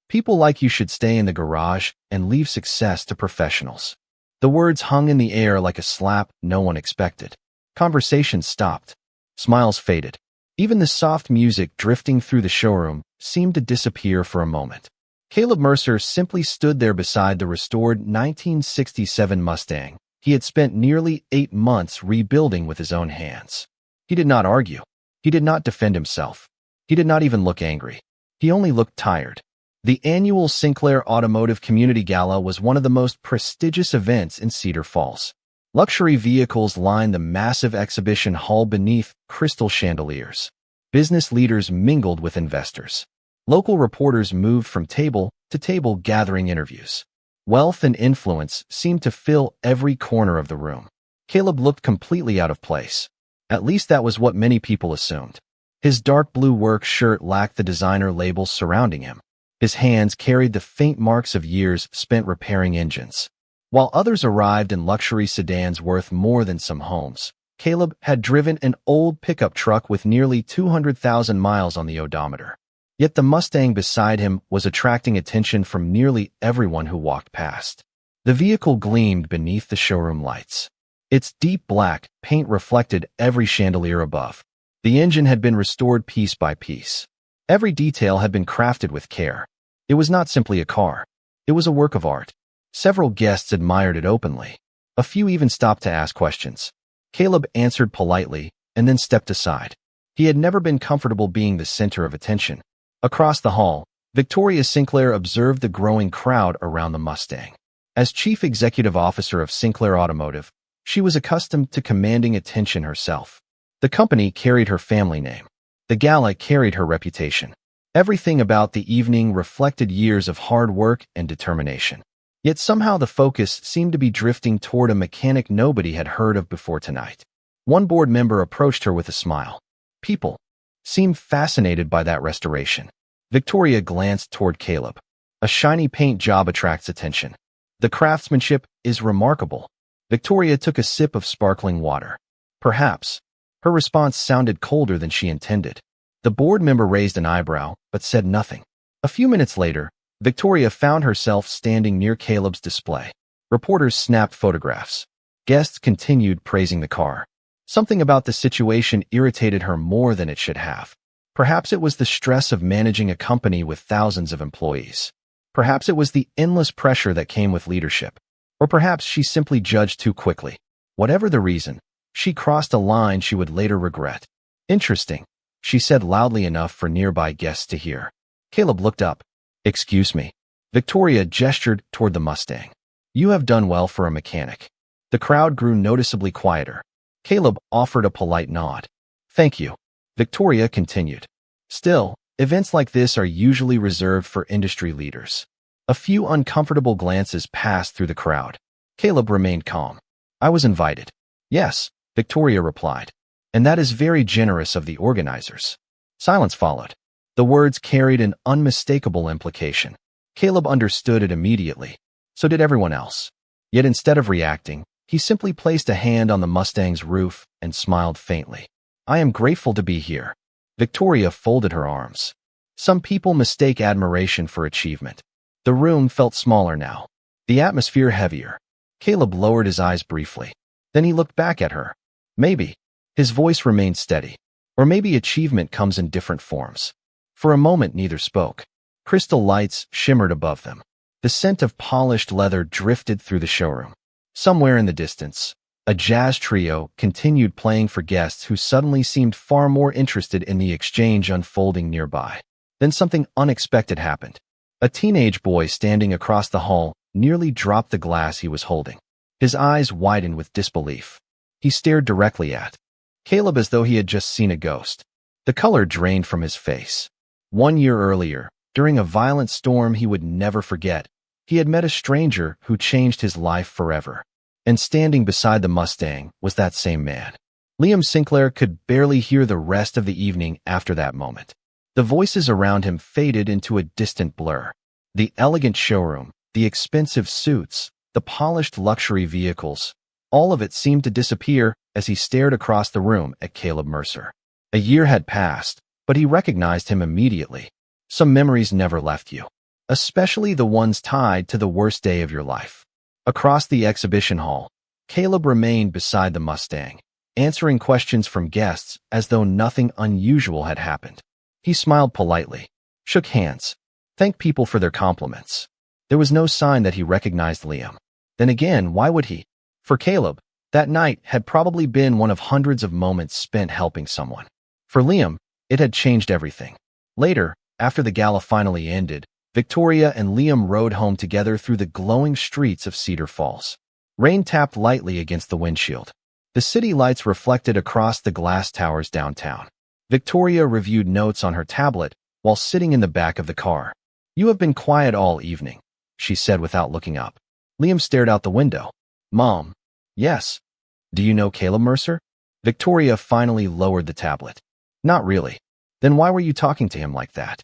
People like you should stay in the garage and leave success to professionals. The words hung in the air like a slap no one expected. Conversations stopped. Smiles faded. Even the soft music drifting through the showroom seemed to disappear for a moment. Caleb Mercer simply stood there beside the restored 1967 Mustang he had spent nearly 8 months rebuilding with his own hands. He did not argue. He did not defend himself. He did not even look angry. He only looked tired. The annual Sinclair Automotive Community Gala was one of the most prestigious events in Cedar Falls. Luxury vehicles lined the massive exhibition hall beneath crystal chandeliers. Business leaders mingled with investors. Local reporters moved from table to table gathering interviews. Wealth and influence seemed to fill every corner of the room. Caleb looked completely out of place. At least that was what many people assumed. His dark blue work shirt lacked the designer labels surrounding him. His hands carried the faint marks of years spent repairing engines. While others arrived in luxury sedans worth more than some homes, Caleb had driven an old pickup truck with nearly 200,000 miles on the odometer. Yet the Mustang beside him was attracting attention from nearly everyone who walked past. The vehicle gleamed beneath the showroom lights. Its deep black paint reflected every chandelier above. The engine had been restored piece by piece. Every detail had been crafted with care. It was not simply a car. It was a work of art. Several guests admired it openly. A few even stopped to ask questions. Caleb answered politely and then stepped aside. He had never been comfortable being the center of attention. Across the hall, Victoria Sinclair observed the growing crowd around the Mustang. As chief executive officer of Sinclair Automotive, she was accustomed to commanding attention herself. The company carried her family name. The gala carried her reputation. Everything about the evening reflected years of hard work and determination. Yet somehow the focus seemed to be drifting toward a mechanic nobody had heard of before tonight. One board member approached her with a smile. People seemed fascinated by that restoration. Victoria glanced toward Caleb. A shiny paint job attracts attention. The craftsmanship is remarkable. Victoria took a sip of sparkling water. Perhaps. Her response sounded colder than she intended. The board member raised an eyebrow, but said nothing. A few minutes later, Victoria found herself standing near Caleb's display. Reporters snapped photographs. Guests continued praising the car. Something about the situation irritated her more than it should have. Perhaps it was the stress of managing a company with thousands of employees. Perhaps it was the endless pressure that came with leadership. Or perhaps she simply judged too quickly. Whatever the reason, she crossed a line she would later regret. Interesting, she said loudly enough for nearby guests to hear. Caleb looked up. Excuse me. Victoria gestured toward the Mustang. You have done well for a mechanic. The crowd grew noticeably quieter. Caleb offered a polite nod. Thank you. Victoria continued. Still, events like this are usually reserved for industry leaders. A few uncomfortable glances passed through the crowd. Caleb remained calm. I was invited. Yes, Victoria replied. And that is very generous of the organizers. Silence followed. The words carried an unmistakable implication. Caleb understood it immediately. So did everyone else. Yet instead of reacting, he simply placed a hand on the Mustang's roof and smiled faintly. I am grateful to be here. Victoria folded her arms. Some people mistake admiration for achievement. The room felt smaller now. The atmosphere heavier. Caleb lowered his eyes briefly. Then he looked back at her. Maybe. His voice remained steady. Or maybe achievement comes in different forms. For a moment neither spoke. Crystal lights shimmered above them. The scent of polished leather drifted through the showroom. Somewhere in the distance, a jazz trio continued playing for guests who suddenly seemed far more interested in the exchange unfolding nearby. Then something unexpected happened. A teenage boy standing across the hall nearly dropped the glass he was holding. His eyes widened with disbelief. He stared directly at Caleb as though he had just seen a ghost. The color drained from his face. 1 year earlier, during a violent storm he would never forget, he had met a stranger who changed his life forever. And standing beside the Mustang was that same man. Liam Sinclair could barely hear the rest of the evening after that moment. The voices around him faded into a distant blur. The elegant showroom, the expensive suits, the polished luxury vehicles, all of it seemed to disappear as he stared across the room at Caleb Mercer. A year had passed, but he recognized him immediately. Some memories never left you. especially the ones tied to the worst day of your life. Across the exhibition hall, Caleb remained beside the Mustang, answering questions from guests as though nothing unusual had happened. He smiled politely, shook hands, thanked people for their compliments. There was no sign that he recognized Liam. Then again, why would he? For Caleb, that night had probably been one of hundreds of moments spent helping someone. For Liam, it had changed everything. Later, after the gala finally ended, Victoria and Liam rode home together through the glowing streets of Cedar Falls. Rain tapped lightly against the windshield. The city lights reflected across the glass towers downtown. Victoria reviewed notes on her tablet while sitting in the back of the car. "You have been quiet all evening," she said without looking up. Liam stared out the window. "Mom." "Yes." "Do you know Caleb Mercer?" Victoria finally lowered the tablet. "Not really." "Then why were you talking to him like that?"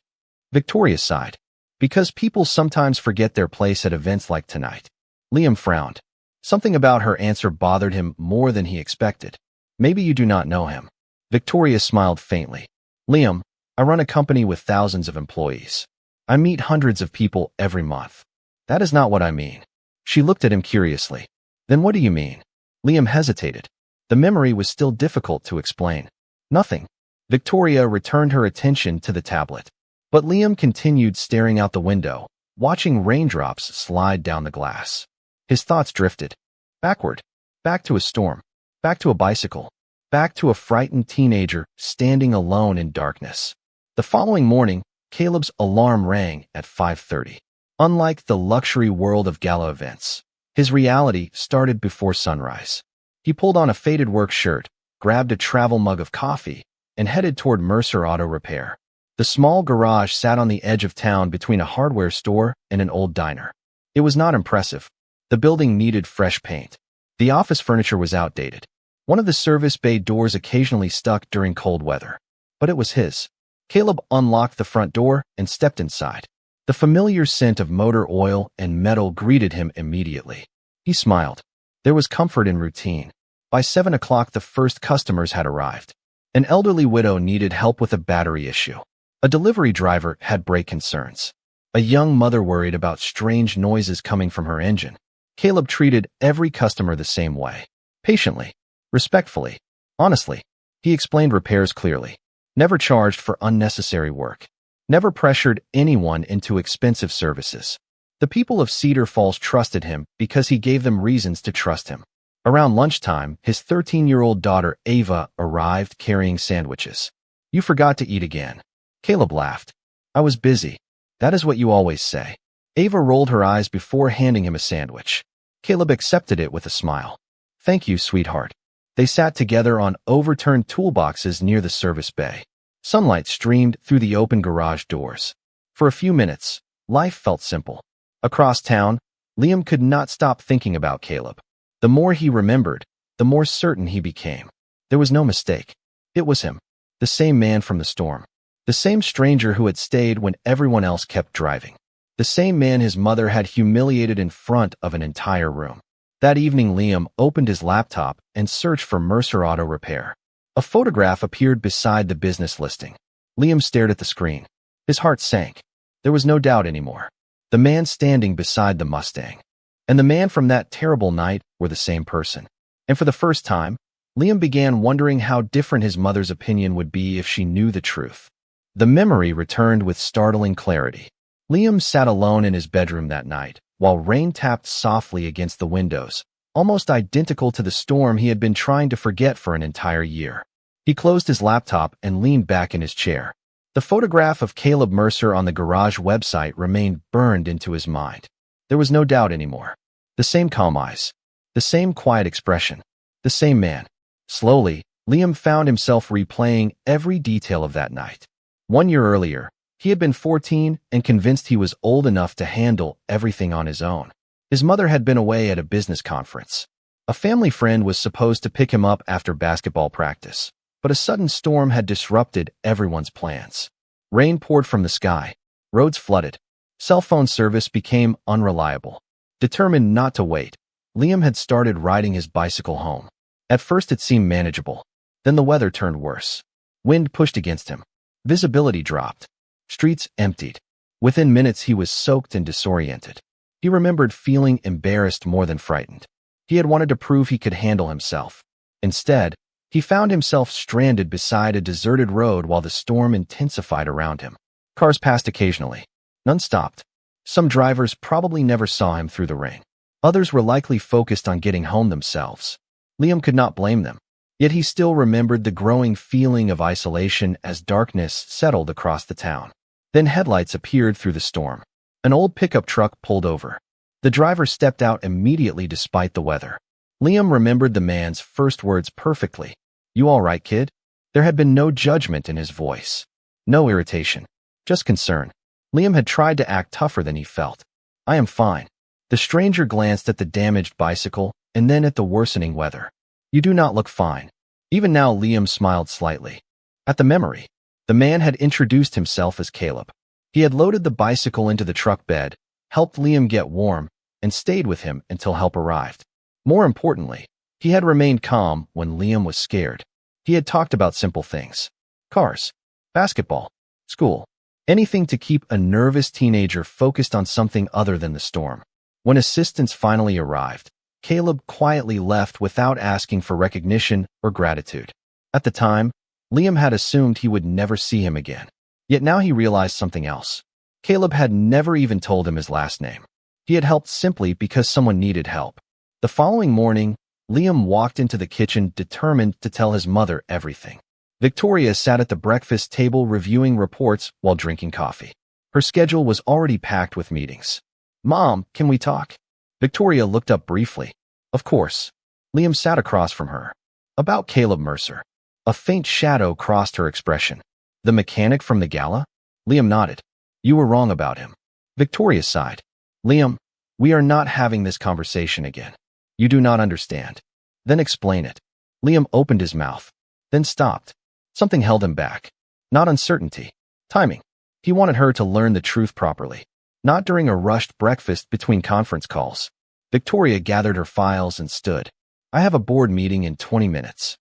Victoria sighed. "Because people sometimes forget their place at events like tonight." Liam frowned. Something about her answer bothered him more than he expected. "Maybe you do not know him." Victoria smiled faintly. "Liam, I run a company with thousands of employees. I meet hundreds of people every month." "That is not what I mean." She looked at him curiously. "Then what do you mean?" Liam hesitated. The memory was still difficult to explain. "Nothing." Victoria returned her attention to the tablet. But Liam continued staring out the window, watching raindrops slide down the glass. His thoughts drifted. Backward. Back to a storm. Back to a bicycle. Back to a frightened teenager standing alone in darkness. The following morning, Caleb's alarm rang at 5:30. Unlike the luxury world of gala events, his reality started before sunrise. He pulled on a faded work shirt, grabbed a travel mug of coffee, and headed toward Mercer Auto Repair. The small garage sat on the edge of town between a hardware store and an old diner. It was not impressive. The building needed fresh paint. The office furniture was outdated. One of the service bay doors occasionally stuck during cold weather. But it was his. Caleb unlocked the front door and stepped inside. The familiar scent of motor oil and metal greeted him immediately. He smiled. There was comfort in routine. By 7 o'clock, the first customers had arrived. An elderly widow needed help with a battery issue. A delivery driver had brake concerns. A young mother worried about strange noises coming from her engine. Caleb treated every customer the same way. Patiently. Respectfully. Honestly. He explained repairs clearly. Never charged for unnecessary work. Never pressured anyone into expensive services. The people of Cedar Falls trusted him because he gave them reasons to trust him. Around lunchtime, his 13-year-old daughter Ava arrived carrying sandwiches. "You forgot to eat again." Caleb laughed. "I was busy." "That is what you always say." Ava rolled her eyes before handing him a sandwich. Caleb accepted it with a smile. "Thank you, sweetheart." They sat together on overturned toolboxes near the service bay. Sunlight streamed through the open garage doors. For a few minutes, life felt simple. Across town, Liam could not stop thinking about Caleb. The more he remembered, the more certain he became. There was no mistake. It was him. The same man from the storm. The same stranger who had stayed when everyone else kept driving. The same man his mother had humiliated in front of an entire room. That evening, Liam opened his laptop and searched for Mercer Auto Repair. A photograph appeared beside the business listing. Liam stared at the screen. His heart sank. There was no doubt anymore. The man standing beside the Mustang and the man from that terrible night were the same person. And for the first time, Liam began wondering how different his mother's opinion would be if she knew the truth. The memory returned with startling clarity. Liam sat alone in his bedroom that night, while rain tapped softly against the windows, almost identical to the storm he had been trying to forget for an entire year. He closed his laptop and leaned back in his chair. The photograph of Caleb Mercer on the garage website remained burned into his mind. There was no doubt anymore. The same calm eyes. The same quiet expression. The same man. Slowly, Liam found himself replaying every detail of that night. 1 year earlier, he had been 14 and convinced he was old enough to handle everything on his own. His mother had been away at a business conference. A family friend was supposed to pick him up after basketball practice, but a sudden storm had disrupted everyone's plans. Rain poured from the sky. Roads flooded. Cell phone service became unreliable. Determined not to wait, Liam had started riding his bicycle home. At first it seemed manageable. Then the weather turned worse. Wind pushed against him. Visibility dropped. Streets emptied. Within minutes, he was soaked and disoriented. He remembered feeling embarrassed more than frightened. He had wanted to prove he could handle himself. Instead, he found himself stranded beside a deserted road while the storm intensified around him. Cars passed occasionally. None stopped. Some drivers probably never saw him through the rain. Others were likely focused on getting home themselves. Liam could not blame them. Yet he still remembered the growing feeling of isolation as darkness settled across the town. Then headlights appeared through the storm. An old pickup truck pulled over. The driver stepped out immediately despite the weather. Liam remembered the man's first words perfectly. "You all right, kid?" There had been no judgment in his voice. No irritation. Just concern. Liam had tried to act tougher than he felt. "I am fine." The stranger glanced at the damaged bicycle and then at the worsening weather. "You do not look fine." Even now, Liam smiled slightly. At the memory, the man had introduced himself as Caleb. He had loaded the bicycle into the truck bed, helped Liam get warm, and stayed with him until help arrived. More importantly, he had remained calm when Liam was scared. He had talked about simple things. Cars, basketball, school, anything to keep a nervous teenager focused on something other than the storm. When assistance finally arrived, Caleb quietly left without asking for recognition or gratitude. At the time, Liam had assumed he would never see him again. Yet now he realized something else. Caleb had never even told him his last name. He had helped simply because someone needed help. The following morning, Liam walked into the kitchen determined to tell his mother everything. Victoria sat at the breakfast table reviewing reports while drinking coffee. Her schedule was already packed with meetings. "Mom, can we talk?" Victoria looked up briefly. "Of course." Liam sat across from her. "About Caleb Mercer." A faint shadow crossed her expression. "The mechanic from the gala?" Liam nodded. "You were wrong about him." Victoria sighed. "Liam, we are not having this conversation again. You do not understand." "Then explain it." Liam opened his mouth, then stopped. Something held him back. Not uncertainty. Timing. He wanted her to learn the truth properly. Not during a rushed breakfast between conference calls. Victoria gathered her files and stood. "I have a board meeting in 20 minutes.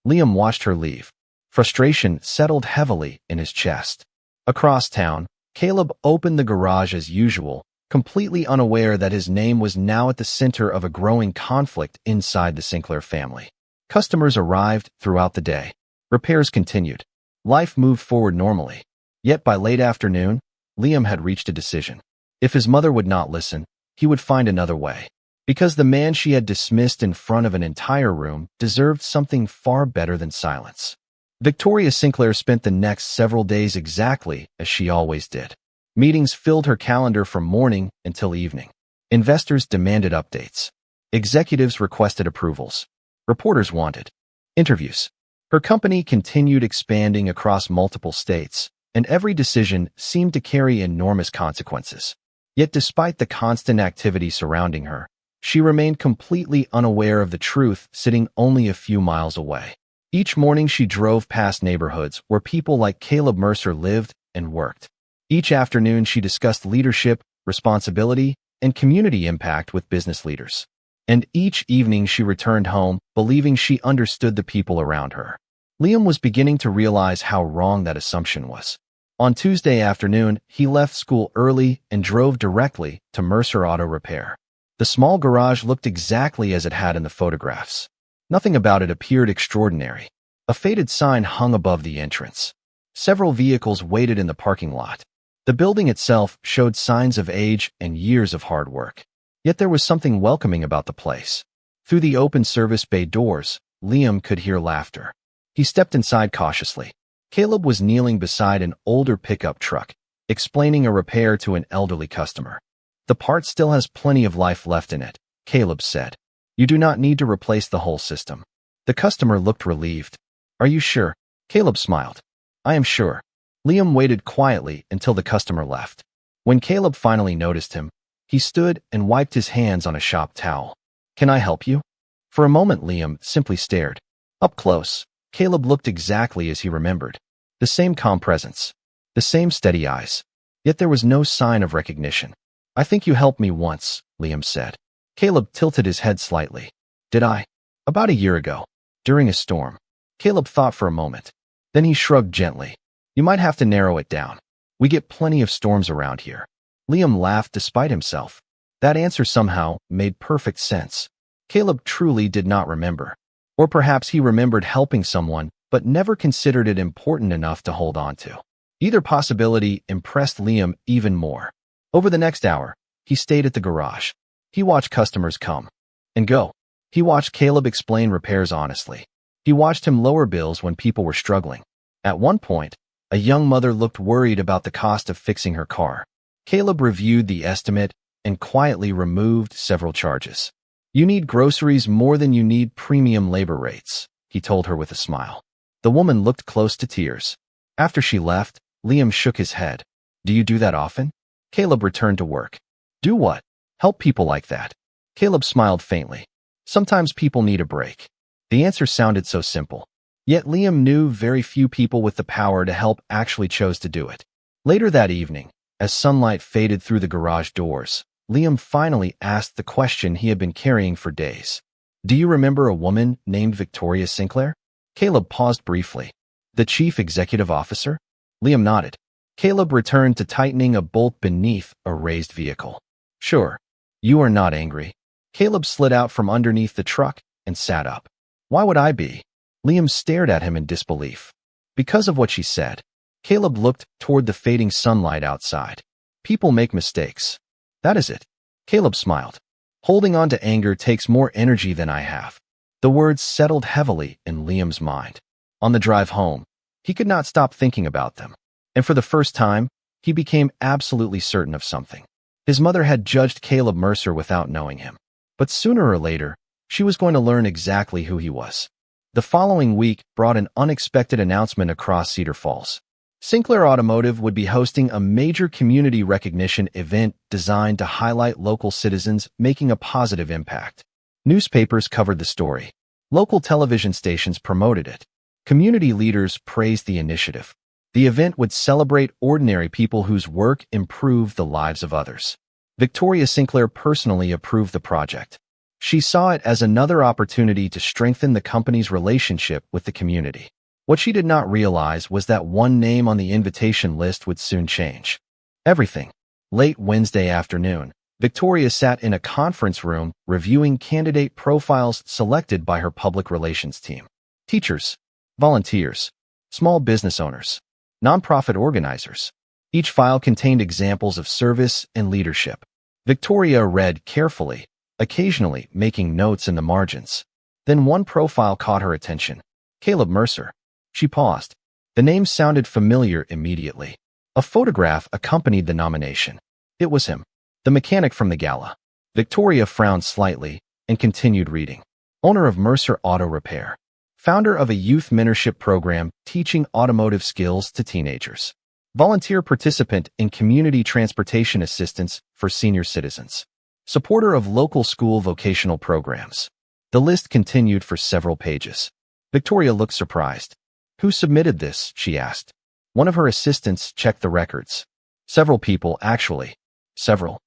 Liam watched her leave. Frustration settled heavily in his chest. Across town, Caleb opened the garage as usual, completely unaware that his name was now at the center of a growing conflict inside the Sinclair family. Customers arrived throughout the day. Repairs continued. Life moved forward normally. Yet by late afternoon, Liam had reached a decision. If his mother would not listen, he would find another way. Because the man she had dismissed in front of an entire room deserved something far better than silence. Victoria Sinclair spent the next several days exactly as she always did. Meetings filled her calendar from morning until evening. Investors demanded updates. Executives requested approvals. Reporters wanted interviews. Her company continued expanding across multiple states, and every decision seemed to carry enormous consequences. Yet despite the constant activity surrounding her, she remained completely unaware of the truth sitting only a few miles away. Each morning she drove past neighborhoods where people like Caleb Mercer lived and worked. Each afternoon she discussed leadership, responsibility, and community impact with business leaders. And each evening she returned home, believing she understood the people around her. Liam was beginning to realize how wrong that assumption was. On Tuesday afternoon, he left school early and drove directly to Mercer Auto Repair. The small garage looked exactly as it had in the photographs. Nothing about it appeared extraordinary. A faded sign hung above the entrance. Several vehicles waited in the parking lot. The building itself showed signs of age and years of hard work. Yet there was something welcoming about the place. Through the open service bay doors, Liam could hear laughter. He stepped inside cautiously. Caleb was kneeling beside an older pickup truck, explaining a repair to an elderly customer. "The part still has plenty of life left in it," Caleb said. "You do not need to replace the whole system." The customer looked relieved. "Are you sure?" Caleb smiled. "I am sure." Liam waited quietly until the customer left. When Caleb finally noticed him, he stood and wiped his hands on a shop towel. "Can I help you?" For a moment, Liam simply stared. Up close, Caleb looked exactly as he remembered. The same calm presence. The same steady eyes. Yet there was no sign of recognition. "I think you helped me once," Liam said. Caleb tilted his head slightly. "Did I?" "About a year ago. During a storm." Caleb thought for a moment. Then he shrugged gently. "You might have to narrow it down." We get plenty of storms around here. Liam laughed despite himself. That answer somehow made perfect sense. Caleb truly did not remember. Or perhaps he remembered helping someone, but never considered it important enough to hold on to. Either possibility impressed Liam even more. Over the next hour, he stayed at the garage. He watched customers come and go. He watched Caleb explain repairs honestly. He watched him lower bills when people were struggling. At one point, a young mother looked worried about the cost of fixing her car. Caleb reviewed the estimate and quietly removed several charges. "You need groceries more than you need premium labor rates," he told her with a smile. The woman looked close to tears. After she left, Liam shook his head. "Do you do that often?" Caleb returned to work. "Do what?" "Help people like that." Caleb smiled faintly. "Sometimes people need a break." The answer sounded so simple. Yet Liam knew very few people with the power to help actually chose to do it. Later that evening, as sunlight faded through the garage doors, Liam finally asked the question he had been carrying for days. "Do you remember a woman named Victoria Sinclair?" Caleb paused briefly. "The chief executive officer?" Liam nodded. Caleb returned to tightening a bolt beneath a raised vehicle. "Sure. You are not angry." Caleb slid out from underneath the truck and sat up. "Why would I be?" Liam stared at him in disbelief. "Because of what she said." Caleb looked toward the fading sunlight outside. "People make mistakes. That is it." Caleb smiled. "Holding on to anger takes more energy than I have." The words settled heavily in Liam's mind. On the drive home, he could not stop thinking about them. And for the first time, he became absolutely certain of something. His mother had judged Caleb Mercer without knowing him. But sooner or later, she was going to learn exactly who he was. The following week brought an unexpected announcement across Cedar Falls. Sinclair Automotive would be hosting a major community recognition event designed to highlight local citizens making a positive impact. Newspapers covered the story. Local television stations promoted it. Community leaders praised the initiative. The event would celebrate ordinary people whose work improved the lives of others. Victoria Sinclair personally approved the project. She saw it as another opportunity to strengthen the company's relationship with the community. What she did not realize was that one name on the invitation list would soon change. Everything. Late Wednesday afternoon, Victoria sat in a conference room reviewing candidate profiles selected by her public relations team. Teachers, volunteers, small business owners, nonprofit organizers. Each file contained examples of service and leadership. Victoria read carefully, occasionally making notes in the margins. Then one profile caught her attention. Caleb Mercer. She paused. The name sounded familiar immediately. A photograph accompanied the nomination. It was him, the mechanic from the gala. Victoria frowned slightly and continued reading. Owner of Mercer Auto Repair. Founder of a youth mentorship program teaching automotive skills to teenagers. Volunteer participant in community transportation assistance for senior citizens. Supporter of local school vocational programs. The list continued for several pages. Victoria looked surprised. "Who submitted this?" she asked. One of her assistants checked the records. Several people, actually. Several.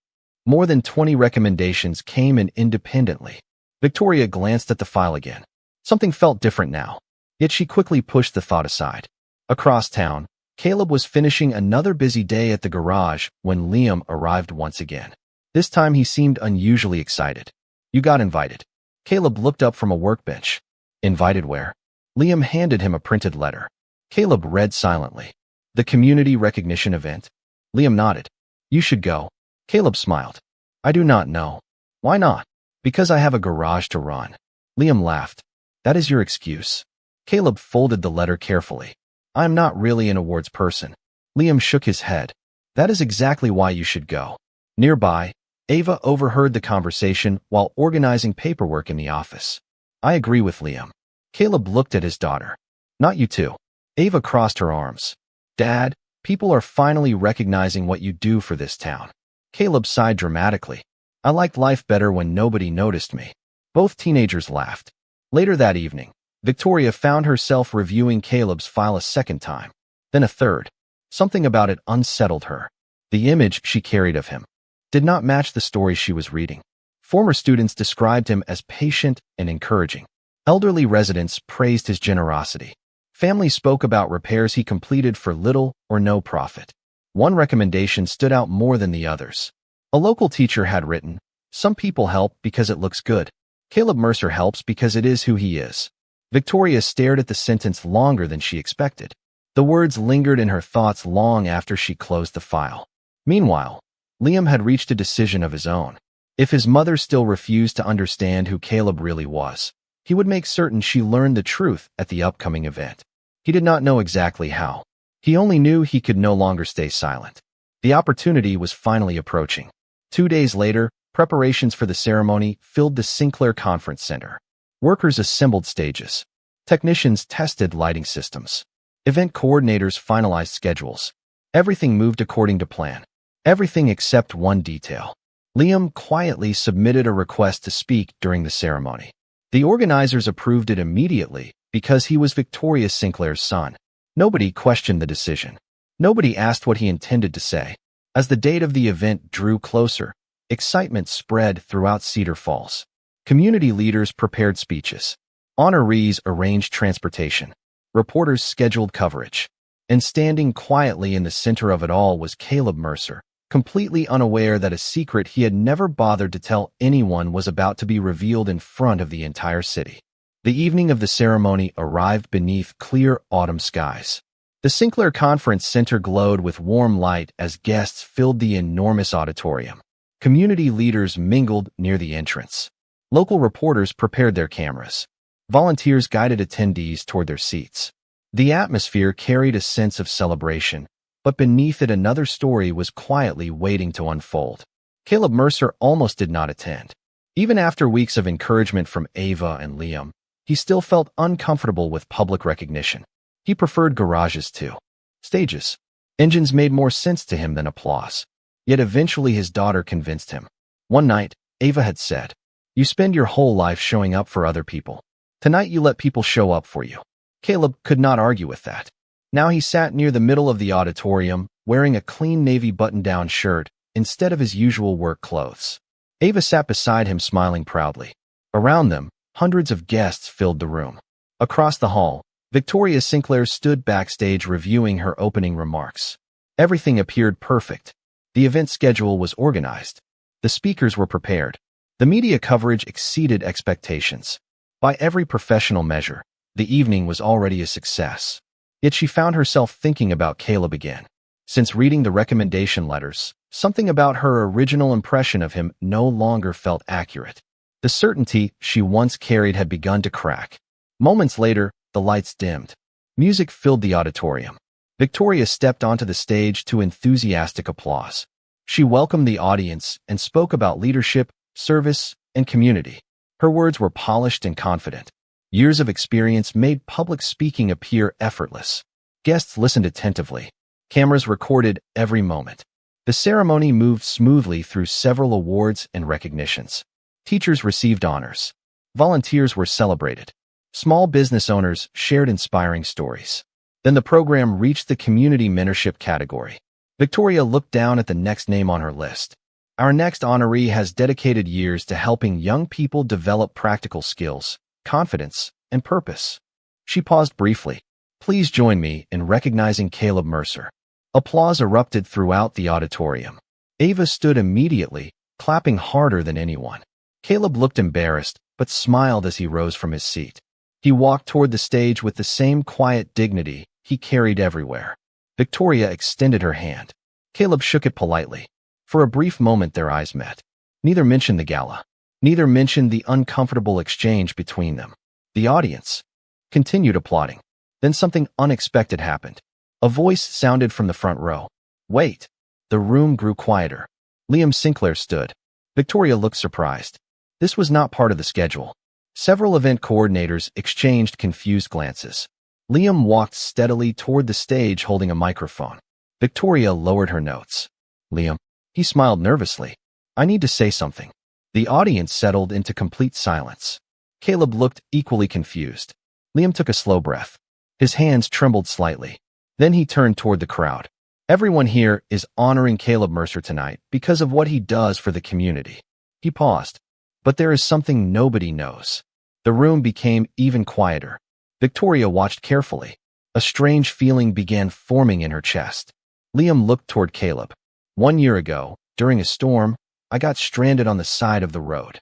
More than 20 recommendations came in independently. Victoria glanced at the file again. Something felt different now. Yet she quickly pushed the thought aside. Across town, Caleb was finishing another busy day at the garage when Liam arrived once again. This time he seemed unusually excited. "You got invited." Caleb looked up from a workbench. "Invited where?" Liam handed him a printed letter. Caleb read silently. "The community recognition event." Liam nodded. "You should go." Caleb smiled. "I do not know." "Why not?" "Because I have a garage to run." Liam laughed. "That is your excuse." Caleb folded the letter carefully. "I am not really an awards person." Liam shook his head. "That is exactly why you should go." Nearby, Ava overheard the conversation while organizing paperwork in the office. "I agree with Liam." Caleb looked at his daughter. "Not you too." Ava crossed her arms. "Dad, people are finally recognizing what you do for this town." Caleb sighed dramatically. "I liked life better when nobody noticed me." Both teenagers laughed. Later that evening, Victoria found herself reviewing Caleb's file a second time, then a third. Something about it unsettled her. The image she carried of him did not match the story she was reading. Former students described him as patient and encouraging. Elderly residents praised his generosity. Families spoke about repairs he completed for little or no profit. One recommendation stood out more than the others. A local teacher had written, "Some people help because it looks good. Caleb Mercer helps because it is who he is." Victoria stared at the sentence longer than she expected. The words lingered in her thoughts long after she closed the file. Meanwhile, Liam had reached a decision of his own. If his mother still refused to understand who Caleb really was, he would make certain she learned the truth at the upcoming event. He did not know exactly how. He only knew he could no longer stay silent. The opportunity was finally approaching. 2 days later, preparations for the ceremony filled the Sinclair Conference Center. Workers assembled stages. Technicians tested lighting systems. Event coordinators finalized schedules. Everything moved according to plan. Everything except one detail. Liam quietly submitted a request to speak during the ceremony. The organizers approved it immediately because he was Victoria Sinclair's son. Nobody questioned the decision. Nobody asked what he intended to say. As the date of the event drew closer, excitement spread throughout Cedar Falls. Community leaders prepared speeches. Honorees arranged transportation. Reporters scheduled coverage. And standing quietly in the center of it all was Caleb Mercer, completely unaware that a secret he had never bothered to tell anyone was about to be revealed in front of the entire city. The evening of the ceremony arrived beneath clear autumn skies. The Sinclair Conference Center glowed with warm light as guests filled the enormous auditorium. Community leaders mingled near the entrance. Local reporters prepared their cameras. Volunteers guided attendees toward their seats. The atmosphere carried a sense of celebration, but beneath it another story was quietly waiting to unfold. Caleb Mercer almost did not attend. Even after weeks of encouragement from Ava and Liam, he still felt uncomfortable with public recognition. He preferred garages to stages. Engines made more sense to him than applause. Yet eventually his daughter convinced him. One night, Ava had said, "You spend your whole life showing up for other people. Tonight you let people show up for you." Caleb could not argue with that. Now he sat near the middle of the auditorium, wearing a clean navy button-down shirt instead of his usual work clothes. Ava sat beside him smiling proudly. Around them, hundreds of guests filled the room. Across the hall, Victoria Sinclair stood backstage reviewing her opening remarks. Everything appeared perfect. The event schedule was organized. The speakers were prepared. The media coverage exceeded expectations. By every professional measure, the evening was already a success. Yet she found herself thinking about Caleb again. Since reading the recommendation letters, something about her original impression of him no longer felt accurate. The certainty she once carried had begun to crack. Moments later, the lights dimmed. Music filled the auditorium. Victoria stepped onto the stage to enthusiastic applause. She welcomed the audience and spoke about leadership, service, and community. Her words were polished and confident. Years of experience made public speaking appear effortless. Guests listened attentively. Cameras recorded every moment. The ceremony moved smoothly through several awards and recognitions. Teachers received honors. Volunteers were celebrated. Small business owners shared inspiring stories. Then the program reached the community mentorship category. Victoria looked down at the next name on her list. Our next honoree has dedicated years to helping young people develop practical skills, confidence, and purpose. She paused briefly. Please join me in recognizing Caleb Mercer. Applause erupted throughout the auditorium. Ava stood immediately, clapping harder than anyone. Caleb looked embarrassed, but smiled as he rose from his seat. He walked toward the stage with the same quiet dignity he carried everywhere. Victoria extended her hand. Caleb shook it politely. For a brief moment their eyes met. Neither mentioned the gala. Neither mentioned the uncomfortable exchange between them. The audience continued applauding. Then something unexpected happened. A voice sounded from the front row. Wait. The room grew quieter. Liam Sinclair stood. Victoria looked surprised. This was not part of the schedule. Several event coordinators exchanged confused glances. Liam walked steadily toward the stage holding a microphone. Victoria lowered her notes. Liam. He smiled nervously. I need to say something. The audience settled into complete silence. Caleb looked equally confused. Liam took a slow breath. His hands trembled slightly. Then he turned toward the crowd. Everyone here is honoring Caleb Mercer tonight because of what he does for the community. He paused. But there is something nobody knows. The room became even quieter. Victoria watched carefully. A strange feeling began forming in her chest. Liam looked toward Caleb. 1 year ago, during a storm, I got stranded on the side of the road.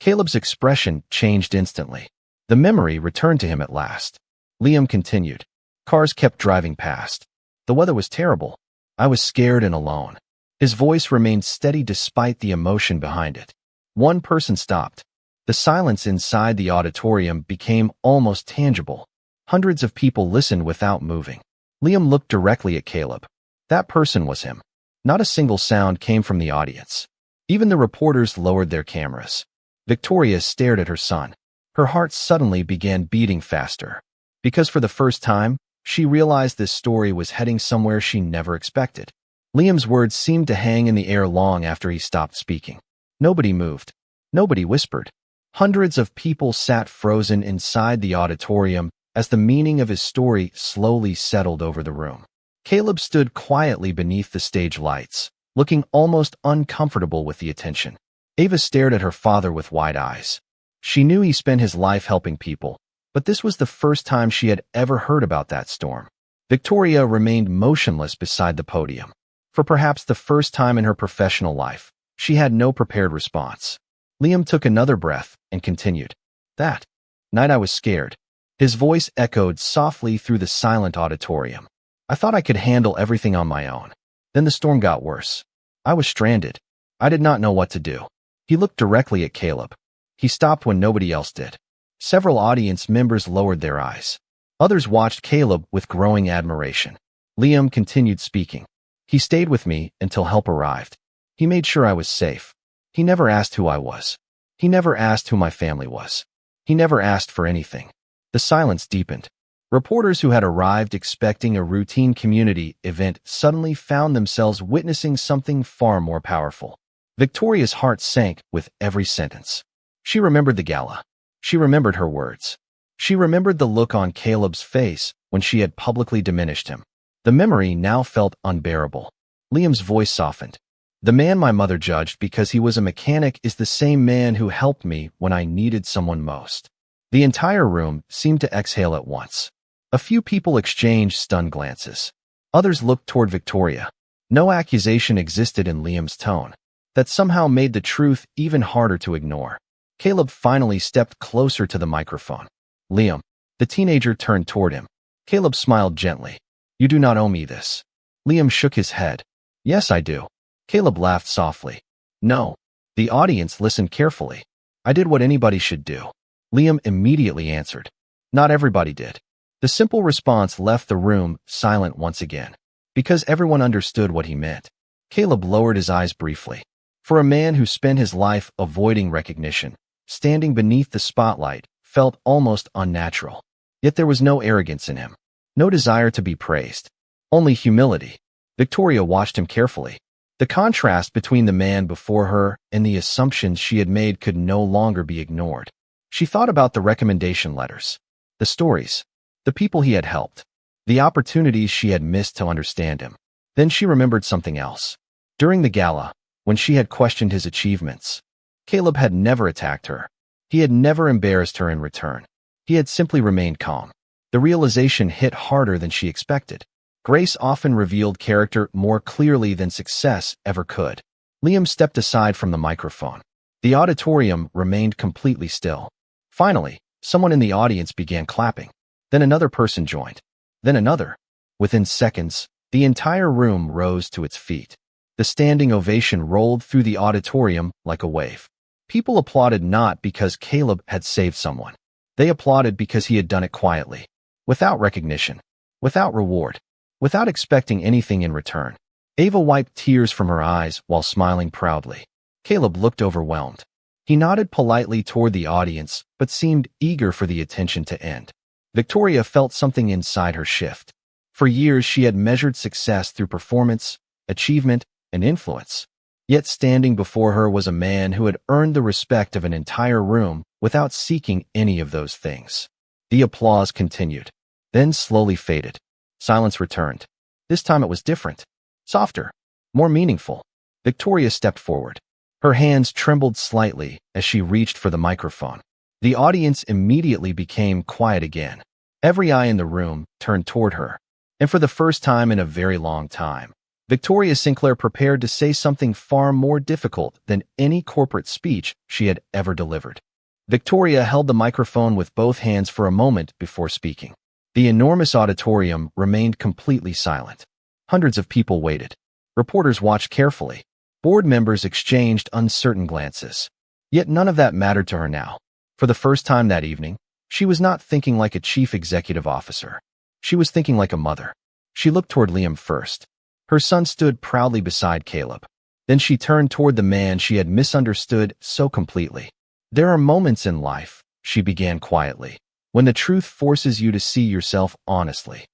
Caleb's expression changed instantly. The memory returned to him at last. Liam continued. Cars kept driving past. The weather was terrible. I was scared and alone. His voice remained steady despite the emotion behind it. One person stopped. The silence inside the auditorium became almost tangible. Hundreds of people listened without moving. Liam looked directly at Caleb. That person was him. Not a single sound came from the audience. Even the reporters lowered their cameras. Victoria stared at her son. Her heart suddenly began beating faster. Because for the first time, she realized this story was heading somewhere she never expected. Liam's words seemed to hang in the air long after he stopped speaking. Nobody moved. Nobody whispered. Hundreds of people sat frozen inside the auditorium as the meaning of his story slowly settled over the room. Caleb stood quietly beneath the stage lights, looking almost uncomfortable with the attention. Ava stared at her father with wide eyes. She knew he spent his life helping people, but this was the first time she had ever heard about that storm. Victoria remained motionless beside the podium. For perhaps the first time in her professional life, she had no prepared response. Liam took another breath and continued. That night I was scared. His voice echoed softly through the silent auditorium. I thought I could handle everything on my own. Then the storm got worse. I was stranded. I did not know what to do. He looked directly at Caleb. He stopped when nobody else did. Several audience members lowered their eyes. Others watched Caleb with growing admiration. Liam continued speaking. He stayed with me until help arrived. He made sure I was safe. He never asked who I was. He never asked who my family was. He never asked for anything. The silence deepened. Reporters who had arrived expecting a routine community event suddenly found themselves witnessing something far more powerful. Victoria's heart sank with every sentence. She remembered the gala. She remembered her words. She remembered the look on Caleb's face when she had publicly diminished him. The memory now felt unbearable. Liam's voice softened. The man my mother judged because he was a mechanic is the same man who helped me when I needed someone most. The entire room seemed to exhale at once. A few people exchanged stunned glances. Others looked toward Victoria. No accusation existed in Liam's tone. That somehow made the truth even harder to ignore. Caleb finally stepped closer to the microphone. Liam. The teenager turned toward him. Caleb smiled gently. You do not owe me this. Liam shook his head. Yes, I do. Caleb laughed softly. No. The audience listened carefully. I did what anybody should do. Liam immediately answered. Not everybody did. The simple response left the room silent once again. Because everyone understood what he meant. Caleb lowered his eyes briefly. For a man who spent his life avoiding recognition, standing beneath the spotlight felt almost unnatural. Yet there was no arrogance in him. No desire to be praised. Only humility. Victoria watched him carefully. The contrast between the man before her and the assumptions she had made could no longer be ignored. She thought about the recommendation letters, the stories, the people he had helped, the opportunities she had missed to understand him. Then she remembered something else. During the gala, when she had questioned his achievements, Caleb had never attacked her. He had never embarrassed her in return. He had simply remained calm. The realization hit harder than she expected. Grace often revealed character more clearly than success ever could. Liam stepped aside from the microphone. The auditorium remained completely still. Finally, someone in the audience began clapping. Then another person joined. Then another. Within seconds, the entire room rose to its feet. The standing ovation rolled through the auditorium like a wave. People applauded not because Caleb had saved someone. They applauded because he had done it quietly, without recognition, without reward, without expecting anything in return. Ava wiped tears from her eyes while smiling proudly. Caleb looked overwhelmed. He nodded politely toward the audience, but seemed eager for the attention to end. Victoria felt something inside her shift. For years, she had measured success through performance, achievement, and influence. Yet standing before her was a man who had earned the respect of an entire room without seeking any of those things. The applause continued, then slowly faded. Silence returned. This time it was different. Softer. More meaningful. Victoria stepped forward. Her hands trembled slightly as she reached for the microphone. The audience immediately became quiet again. Every eye in the room turned toward her. And for the first time in a very long time, Victoria Sinclair prepared to say something far more difficult than any corporate speech she had ever delivered. Victoria held the microphone with both hands for a moment before speaking. The enormous auditorium remained completely silent. Hundreds of people waited. Reporters watched carefully. Board members exchanged uncertain glances. Yet none of that mattered to her now. For the first time that evening, she was not thinking like a chief executive officer. She was thinking like a mother. She looked toward Liam first. Her son stood proudly beside Caleb. Then she turned toward the man she had misunderstood so completely. There are moments in life, she began quietly, when the truth forces you to see yourself honestly.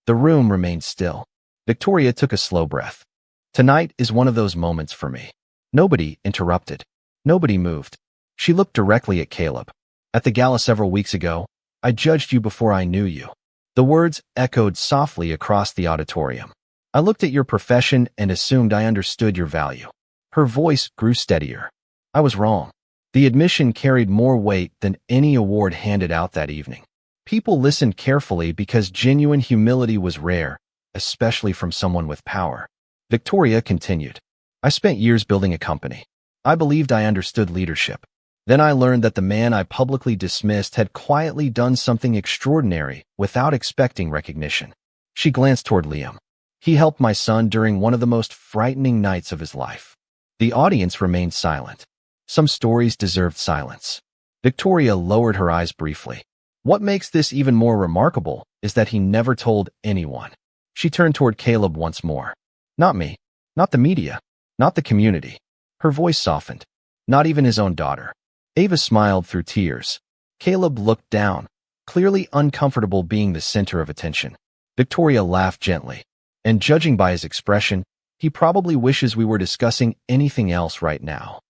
The room remained still. Victoria took a slow breath. Tonight is one of those moments for me. Nobody interrupted. Nobody moved. She looked directly at Caleb. At the gala several weeks ago, I judged you before I knew you. The words echoed softly across the auditorium. I looked at your profession and assumed I understood your value. Her voice grew steadier. I was wrong. The admission carried more weight than any award handed out that evening. People listened carefully because genuine humility was rare, especially from someone with power. Victoria continued. I spent years building a company. I believed I understood leadership. Then I learned that the man I publicly dismissed had quietly done something extraordinary without expecting recognition. She glanced toward Liam. He helped my son during one of the most frightening nights of his life. The audience remained silent. Some stories deserved silence. Victoria lowered her eyes briefly. What makes this even more remarkable is that he never told anyone. She turned toward Caleb once more. Not me. Not the media. Not the community. Her voice softened. Not even his own daughter. Ava smiled through tears. Caleb looked down, clearly uncomfortable being the center of attention. Victoria laughed gently. And judging by his expression, he probably wishes we were discussing anything else right now.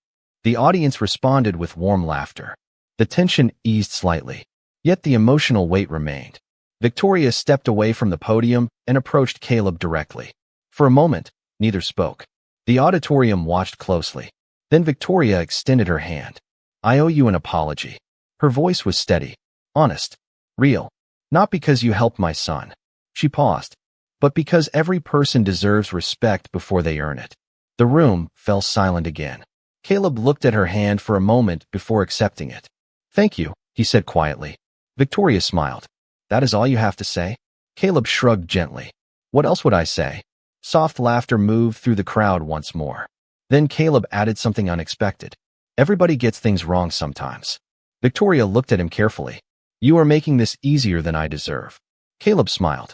The audience responded with warm laughter. The tension eased slightly, yet the emotional weight remained. Victoria stepped away from the podium and approached Caleb directly. For a moment, neither spoke. The auditorium watched closely. Then Victoria extended her hand. I owe you an apology. Her voice was steady, honest, real. Not because you helped my son. She paused. But because every person deserves respect before they earn it. The room fell silent again. Caleb looked at her hand for a moment before accepting it. Thank you, he said quietly. Victoria smiled. That is all you have to say? Caleb shrugged gently. What else would I say? Soft laughter moved through the crowd once more. Then Caleb added something unexpected. Everybody gets things wrong sometimes. Victoria looked at him carefully. You are making this easier than I deserve. Caleb smiled.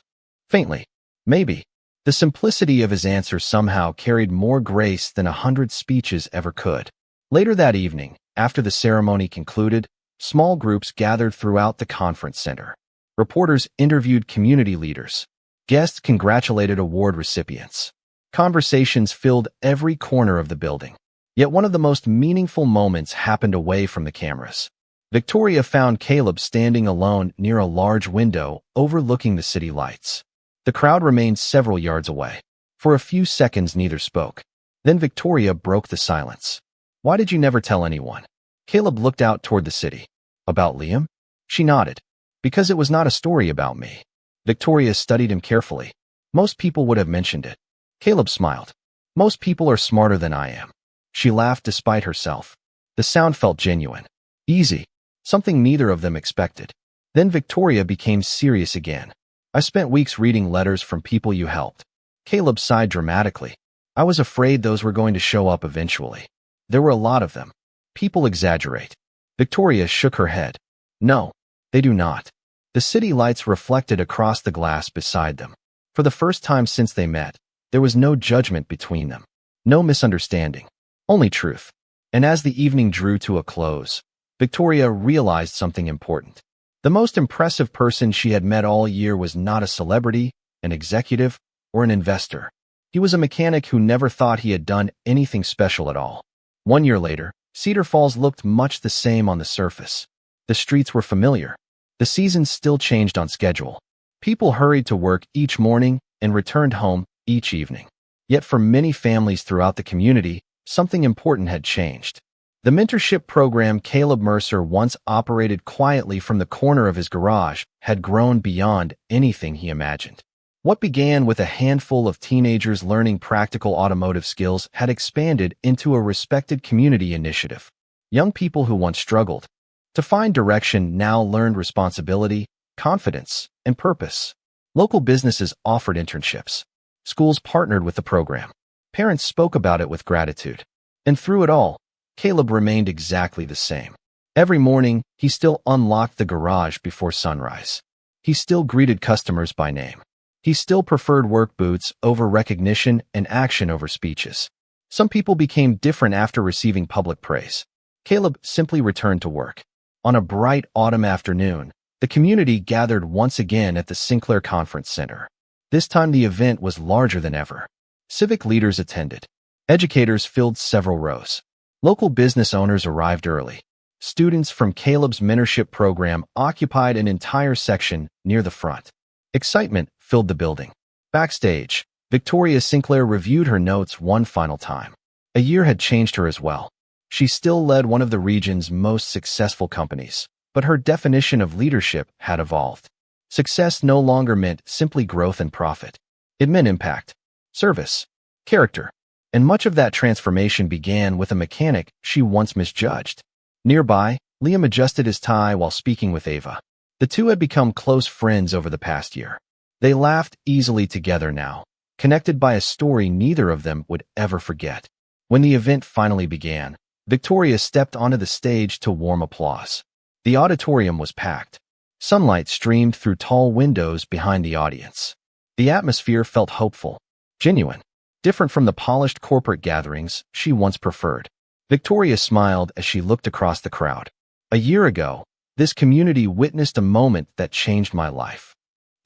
Faintly. Maybe. The simplicity of his answer somehow carried more grace than 100 speeches ever could. Later that evening, after the ceremony concluded, small groups gathered throughout the conference center. Reporters interviewed community leaders. Guests congratulated award recipients. Conversations filled every corner of the building. Yet one of the most meaningful moments happened away from the cameras. Victoria found Caleb standing alone near a large window overlooking the city lights. The crowd remained several yards away. For a few seconds, neither spoke. Then Victoria broke the silence. Why did you never tell anyone? Caleb looked out toward the city. About Liam? She nodded. Because it was not a story about me. Victoria studied him carefully. Most people would have mentioned it. Caleb smiled. Most people are smarter than I am. She laughed despite herself. The sound felt genuine. Easy. Something neither of them expected. Then Victoria became serious again. I spent weeks reading letters from people you helped. Caleb sighed dramatically. I was afraid those were going to show up eventually. There were a lot of them. People exaggerate. Victoria shook her head. No, they do not. The city lights reflected across the glass beside them. For the first time since they met, there was no judgment between them. No misunderstanding. Only truth. And as the evening drew to a close, Victoria realized something important. The most impressive person she had met all year was not a celebrity, an executive, or an investor. He was a mechanic who never thought he had done anything special at all. 1 year later, Cedar Falls looked much the same on the surface. The streets were familiar. The seasons still changed on schedule. People hurried to work each morning and returned home each evening. Yet for many families throughout the community, something important had changed. The mentorship program Caleb Mercer once operated quietly from the corner of his garage had grown beyond anything he imagined. What began with a handful of teenagers learning practical automotive skills had expanded into a respected community initiative. Young people who once struggled to find direction now learned responsibility, confidence, and purpose. Local businesses offered internships. Schools partnered with the program. Parents spoke about it with gratitude. And through it all, Caleb remained exactly the same. Every morning, he still unlocked the garage before sunrise. He still greeted customers by name. He still preferred work boots over recognition and action over speeches. Some people became different after receiving public praise. Caleb simply returned to work. On a bright autumn afternoon, the community gathered once again at the Sinclair Conference Center. This time the event was larger than ever. Civic leaders attended. Educators filled several rows. Local business owners arrived early. Students from Caleb's mentorship program occupied an entire section near the front. Excitement filled the building. Backstage, Victoria Sinclair reviewed her notes one final time. A year had changed her as well. She still led one of the region's most successful companies, but her definition of leadership had evolved. Success no longer meant simply growth and profit. It meant impact, service, character, and much of that transformation began with a mechanic she once misjudged. Nearby, Liam adjusted his tie while speaking with Ava. The two had become close friends over the past year. They laughed easily together now, connected by a story neither of them would ever forget. When the event finally began, Victoria stepped onto the stage to warm applause. The auditorium was packed. Sunlight streamed through tall windows behind the audience. The atmosphere felt hopeful, genuine, different from the polished corporate gatherings she once preferred. Victoria smiled as she looked across the crowd. A year ago, this community witnessed a moment that changed my life.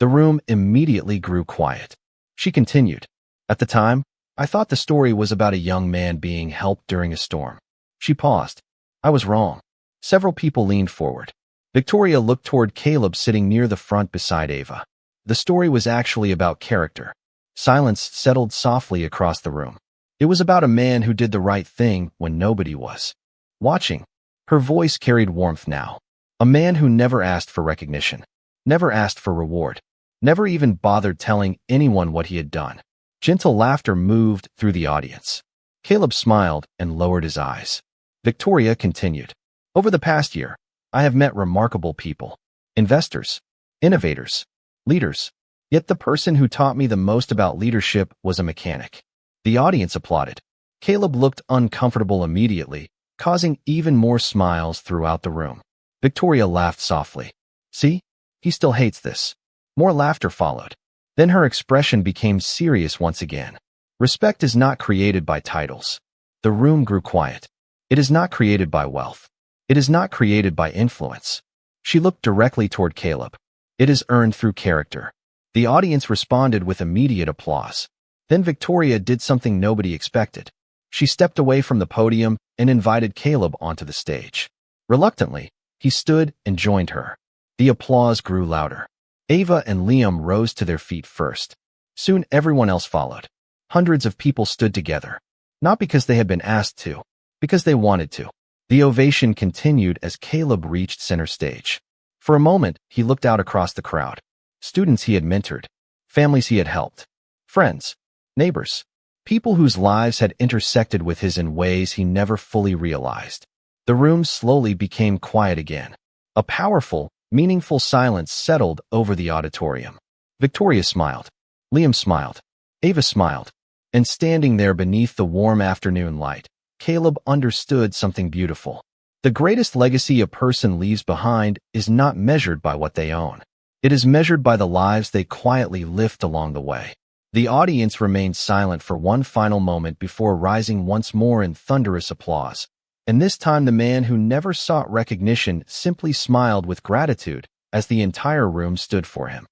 The room immediately grew quiet. She continued. At the time, I thought the story was about a young man being helped during a storm. She paused. I was wrong. Several people leaned forward. Victoria looked toward Caleb sitting near the front beside Ava. The story was actually about character. Silence settled softly across the room. It was about a man who did the right thing when nobody was watching. Her voice carried warmth now. A man who never asked for recognition, never asked for reward, never even bothered telling anyone what he had done. Gentle laughter moved through the audience. Caleb smiled and lowered his eyes. Victoria continued. Over the past year, I have met remarkable people, investors, innovators, leaders. Yet the person who taught me the most about leadership was a mechanic. The audience applauded. Caleb looked uncomfortable immediately, causing even more smiles throughout the room. Victoria laughed softly. See? He still hates this. More laughter followed. Then her expression became serious once again. Respect is not created by titles. The room grew quiet. It is not created by wealth. It is not created by influence. She looked directly toward Caleb. It is earned through character. The audience responded with immediate applause. Then Victoria did something nobody expected. She stepped away from the podium and invited Caleb onto the stage. Reluctantly, he stood and joined her. The applause grew louder. Ava and Liam rose to their feet first. Soon everyone else followed. Hundreds of people stood together. Not because they had been asked to, because they wanted to. The ovation continued as Caleb reached center stage. For a moment, he looked out across the crowd. Students he had mentored, families he had helped, friends, neighbors, people whose lives had intersected with his in ways he never fully realized. The room slowly became quiet again. A powerful, meaningful silence settled over the auditorium. Victoria smiled. Liam smiled. Ava smiled. And standing there beneath the warm afternoon light, Caleb understood something beautiful. The greatest legacy a person leaves behind is not measured by what they own. It is measured by the lives they quietly lived along the way. The audience remained silent for one final moment before rising once more in thunderous applause. And this time the man who never sought recognition simply smiled with gratitude as the entire room stood for him.